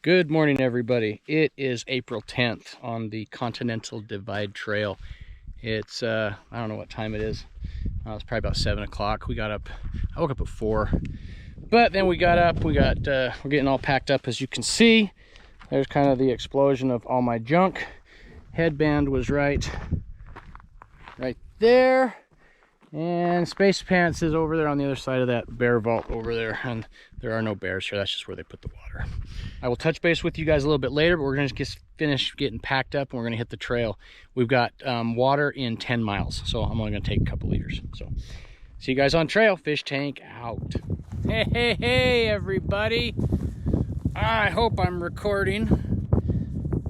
Good morning, everybody. It is April 10th on the Continental Divide Trail. It's, I don't know what time it is. It's probably about 7 o'clock. I woke up at 4. But then we got up, we're getting all packed up. As you can see, there's kind of the explosion of all my junk. Headband was right there. And Spacepants is over there on the other side of that bear vault over there, and there are no bears here. That's just where they put the water. I will touch base with you guys a little bit later, but we're going to just finish getting packed up and we're going to hit the trail. We've got water in 10 miles, so I'm only going to take a couple liters. So see you guys on trail. Fish tank out. Hey, everybody. I hope I'm recording.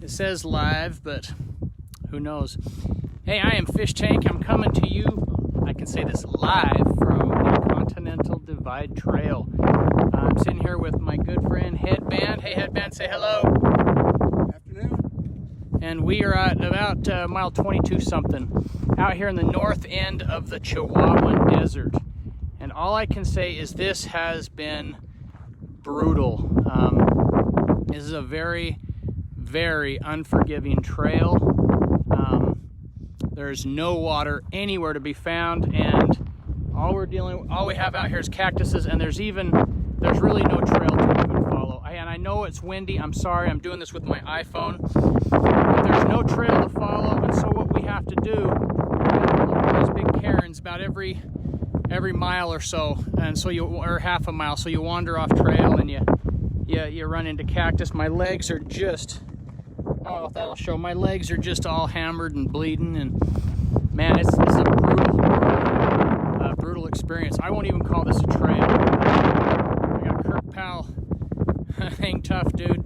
It says live, but who knows. Hey, I am Fish Tank. I'm coming to you, I can say this, live from the Continental Divide Trail. I'm sitting here with my good friend Headband. Hey, Headband, say hello. Afternoon. And we are at about mile 22 something, out here in the north end of the Chihuahuan Desert. And all I can say is this has been brutal. This is a very, very unforgiving trail. There's no water anywhere to be found, and all we have out here is cactuses, and there's really no trail to even follow. And I know it's windy. I'm sorry, I'm doing this with my iPhone, but there's no trail to follow. And so what we have to do, these big cairns about every mile or so, and so or half a mile, so you wander off trail and you run into cactus. My legs are just, I don't know if that'll show. My legs are just all hammered and bleeding, and man, it's a brutal experience. I won't even call this a trail. I got Kirk Powell, hang tough, dude,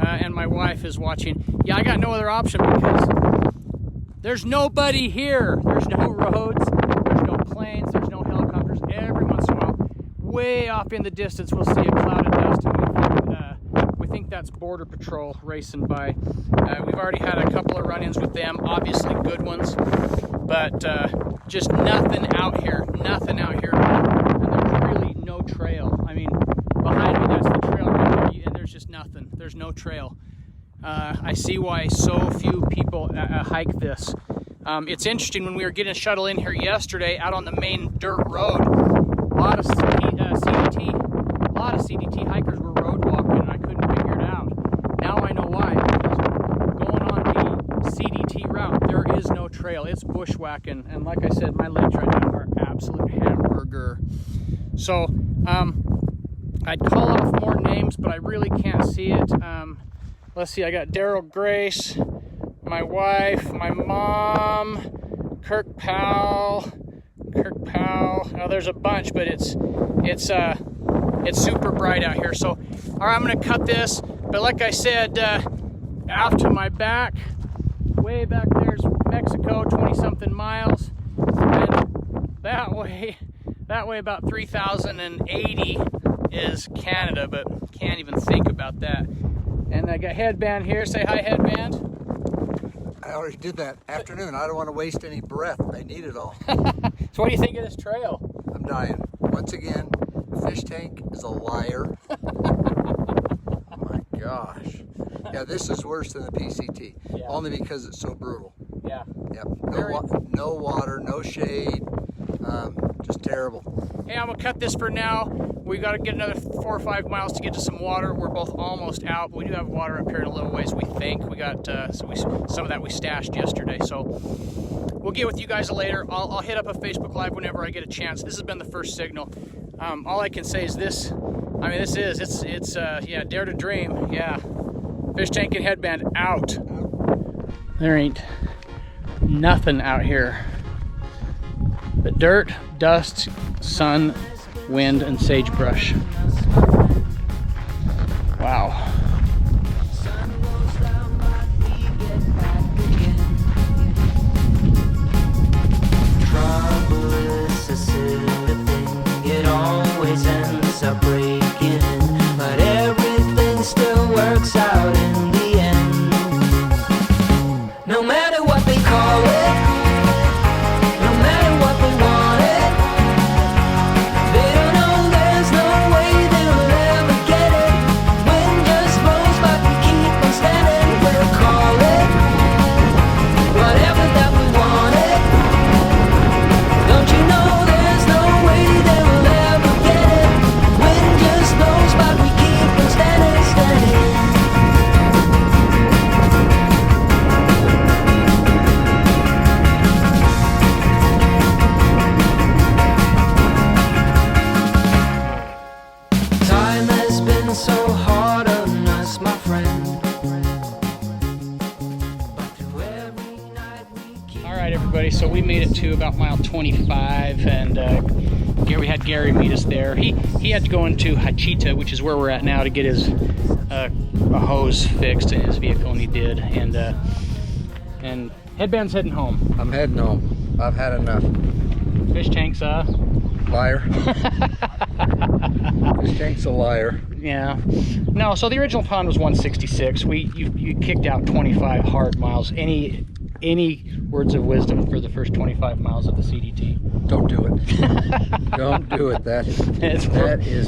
and my wife is watching. Yeah, I got no other option because there's nobody here. There's no roads, there's no planes, there's no helicopters. Every once in a while, way off in the distance, we'll see a cloud of dust, and we think that's Border Patrol racing by. We've already had a couple of run-ins with them, obviously good ones, but just nothing out here at all. And there's really no trail. I mean, behind me, that's the trail right there, and there's just nothing. There's no trail. I see why so few people hike this. It's interesting, when we were getting a shuttle in here yesterday, out on the main dirt road, a lot of CDT hikers were road walking, and I couldn't figure it out. Now I know why. Because going on the CDT route, there is no trail. It's bushwhacking, and like I said, my legs right now are absolute hamburger. So I'd call off more names, but I really can't see it. Let's see, I got Daryl Grace, my wife, my mom, Kirk Powell. Now there's a bunch, but it's super bright out here. So, all right, I'm gonna cut this. But like I said, out to my back, way back there's Mexico, 20-something miles, and that way about 3,080 is Canada. But can't even think about that. And I got Headband here. Say hi, Headband. I already did that. Afternoon. I don't want to waste any breath. I need it all. So what do you think of this trail? I'm dying. Once again, Fish Tank is a liar. Oh my gosh. Yeah, this is worse than the PCT. Yeah. Only because it's so brutal. Yeah. Yep. No water, no shade. Just terrible. Hey, I'm gonna cut this for now. We got to get another 4 or 5 miles to get to some water. We're both almost out, but we do have water up here in a little ways, we think. We got some of that we stashed yesterday, so we'll get with you guys later. I'll hit up a Facebook Live whenever I get a chance. This has been the first signal. All I can say is this. I mean, it's yeah, dare to dream. Yeah, Fish Tank and Headband out. There ain't nothing out here but dirt, dust, sun, wind, and sagebrush. Wow. Trouble is a silly thing, it always ends up breaking, but everything still works out in the end. No matter what they call it, no matter what they want it, they don't know there's no way they'll ever get it. When just everybody. So we made it to about mile 25, and we had Gary meet us there. He had to go into Hachita, which is where we're at now, to get his a hose fixed in his vehicle, and he did. And Headband's heading home. I'm heading home. I've had enough. Fish tank's liar. Fish tank's a liar. Yeah. No, so the original pond was 166. You kicked out 25 hard miles. Any words of wisdom for the first 25 miles of the CDT? Don't do it. Don't do it. That is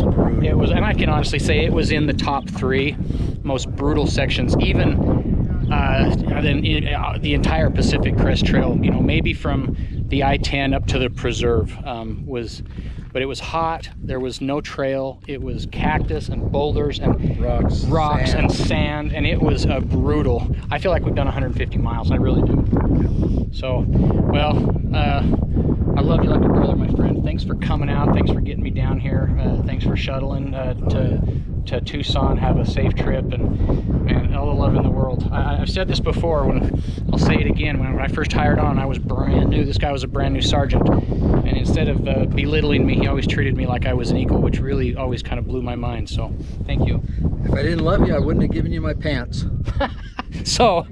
brutal. It was, and I can honestly say it was in the top 3 most brutal sections, even than the entire Pacific Crest Trail. You know, maybe from the I-10 up to the preserve but it was hot. There was no trail. It was cactus and boulders and rocks and sand, and it was brutal. I feel like we've done 150 miles. I really do. So, well, I love you like a brother, my friend. Thanks for coming out. Thanks for getting me down here. Thanks for shuttling to Tucson. Have a safe trip, and all the love in the world. I've said this before. I'll say it again. When I first hired on, I was brand new. This guy was a brand new sergeant, and instead of belittling me, he always treated me like I was an equal, which really always kind of blew my mind. So, thank you. If I didn't love you, I wouldn't have given you my pants. So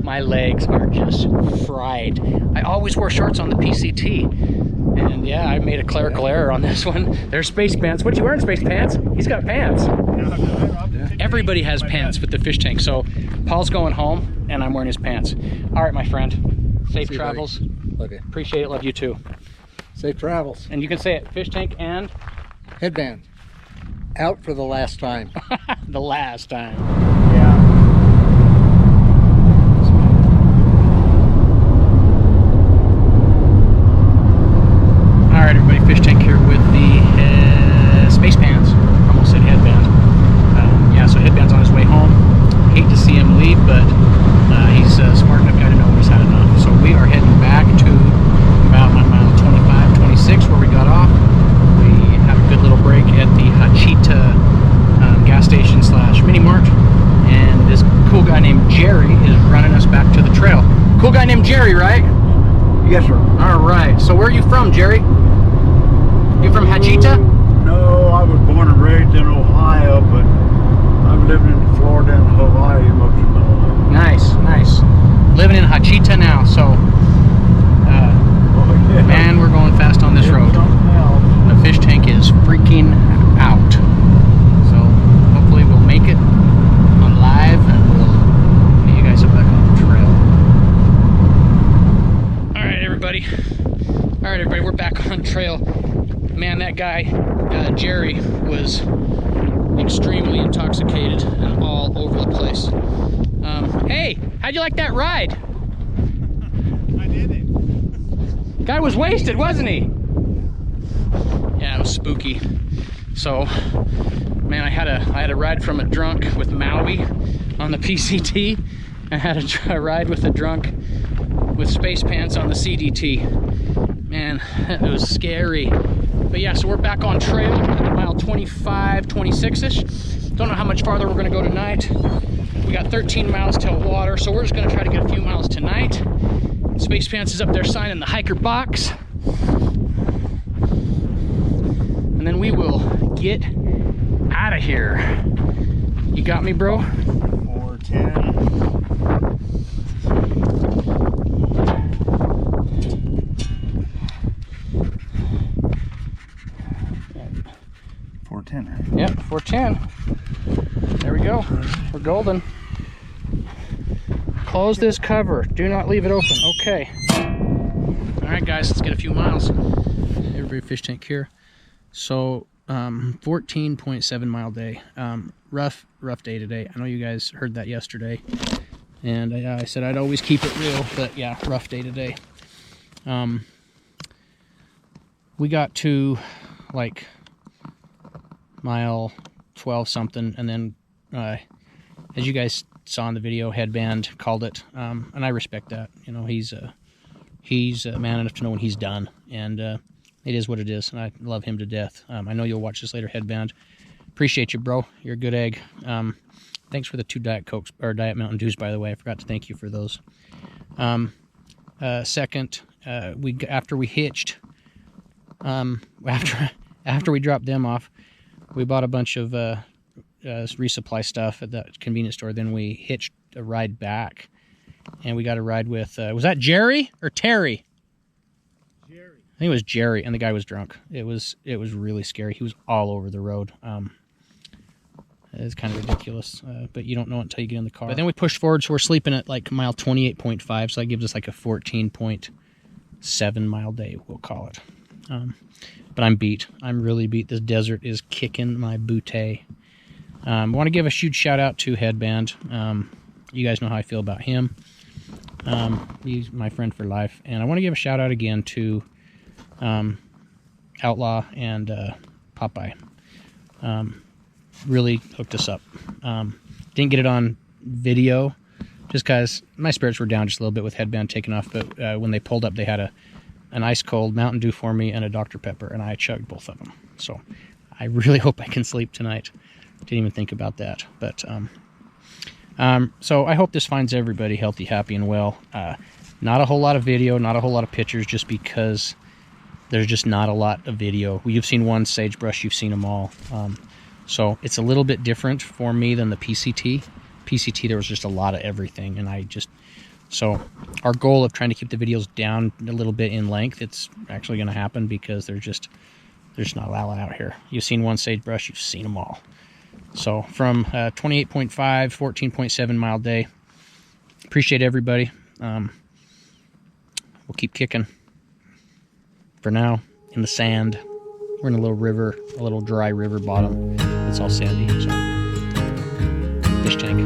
my legs are just fried. I always wear shorts on the PCT, and yeah, I made a clerical error on this one. There's space pants. What you wearing, space pants? He's got pants. Everybody has pants with the fish tank. So Paul's going home, and I'm wearing his pants. All right, my friend. Safe travels. Love you. Appreciate it. Love you too. Safe travels. And you can say it. Fish tank and Headband. Out for the last time. the last time. Yeah. All right, everybody. Fish tank here with the space pants. Almost said Headband. Yeah, so Headband's on his way home. Hate to see him leave, but he's a smart enough guy to know when he's had enough. So we are heading back to about mile 25, 26, where we got off. We have a good little break at the Hachita gas station / mini mart, and this cool guy named Jerry is running us back to the trail. Cool guy named Jerry, right? Yes, sir. All right. So where are you from, Jerry? You from Hachita? No, I was born and raised in Ohio, but I've lived in Florida and Hawaii most of my life. Nice, nice. Living in Hachita now, so Yeah. man, we're going fast on this road. The fish tank is freaking out. So hopefully we'll make it on live, and we'll get you guys back on the trail. All right, everybody. All right, everybody, we're back on trail. Man, that guy, Jerry, was extremely intoxicated and all over the place. Hey, how'd you like that ride? I did it. Guy was wasted, wasn't he? Yeah, it was spooky. So, man, I had a ride from a drunk with Maui on the PCT. I had a ride with a drunk with space pants on the CDT. Man, it was scary. But yeah, so we're back on trail at mile 25, 26-ish. Don't know how much farther we're gonna go tonight. We got 13 miles till water, so we're just gonna try to get a few miles tonight. Space Pants is up there signing the hiker box. And then we will get out of here. You got me, bro? 410. 410. Yep, 410. There we go. We're golden. Close this cover. Do not leave it open. Okay. All right, guys, let's get a few miles. Everybody, fish tank here. So, 14.7 mile day. Rough day today. I know you guys heard that yesterday, and I said I'd always keep it real, but yeah, rough day today. We got to like mile 12 something, and then as you guys saw in the video, Headband called it, and I respect that. You know, he's man enough to know when he's done, and it is what it is, and I love him to death. I know you'll watch this later, Headband. Appreciate you, bro. You're a good egg. Thanks for the 2 Diet Cokes or Diet Mountain Dews, by the way. I forgot to thank you for those. Second, after we hitched, after we dropped them off, we bought a bunch of resupply stuff at that convenience store. Then we hitched a ride back, and we got a ride with was that Jerry or Terry? Jerry. I think it was Jerry, and the guy was drunk. It was really scary. He was all over the road. It's kind of ridiculous, but you don't know it until you get in the car. But then we pushed forward, so we're sleeping at like mile 28.5, so that gives us like a 14.7 mile day, we'll call it. But I'm beat. I'm really beat. This desert is kicking my booty. I want to give a huge shout out to Headband. You guys know how I feel about him. He's my friend for life. And I want to give a shout out again to Outlaw and Popeye. Really hooked us up. Didn't get it on video just because my spirits were down just a little bit with Headband taking off. But when they pulled up, they had an ice cold Mountain Dew for me and a Dr. Pepper, and I chugged both of them. So I really hope I can sleep tonight. Didn't even think about that. But so I hope this finds everybody healthy, happy, and well. Not a whole lot of video, not a whole lot of pictures, just because there's just not a lot of video. You've seen one sagebrush, you've seen them all. So it's a little bit different for me than the PCT. PCT, there was just a lot of everything, and so our goal of trying to keep the videos down a little bit in length, it's actually going to happen because there's not a lot out here. You've seen one sagebrush, you've seen them all. So from 28.5, 14.7 mile day, appreciate everybody. We'll keep kicking. For now, in the sand. We're in a little river, a little dry river bottom. It's all sandy. So. Fish tank.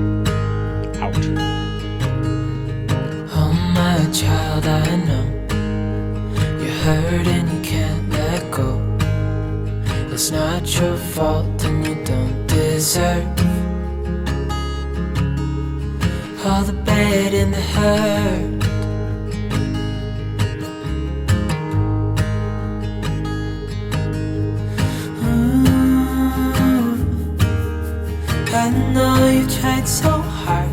Out. Oh my child, I know you're hurt and you can't let go. It's not your fault and you don't deserve all the bad and the hurt. I know you tried so hard.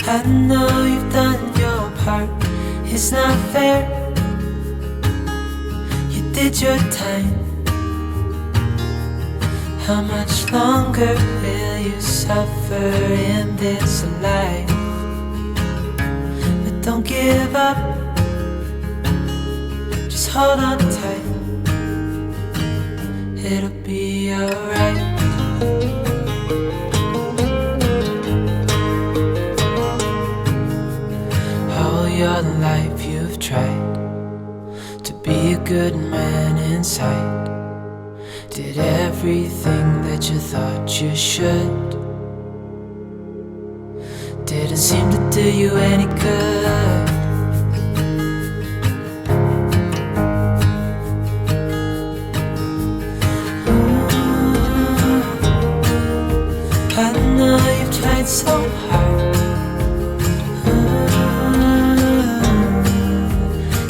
I know you've done your part. It's not fair. You did your time. How much longer will you suffer in this life? But don't give up. Just hold on tight. It'll be alright. All your life you've tried to be a good man inside. Did everything that you thought you should. Didn't seem to do you any good. So hard.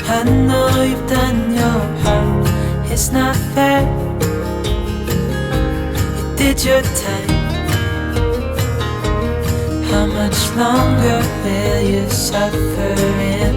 I know you've done your part. It's not fair. You did your time. How much longer will you suffer in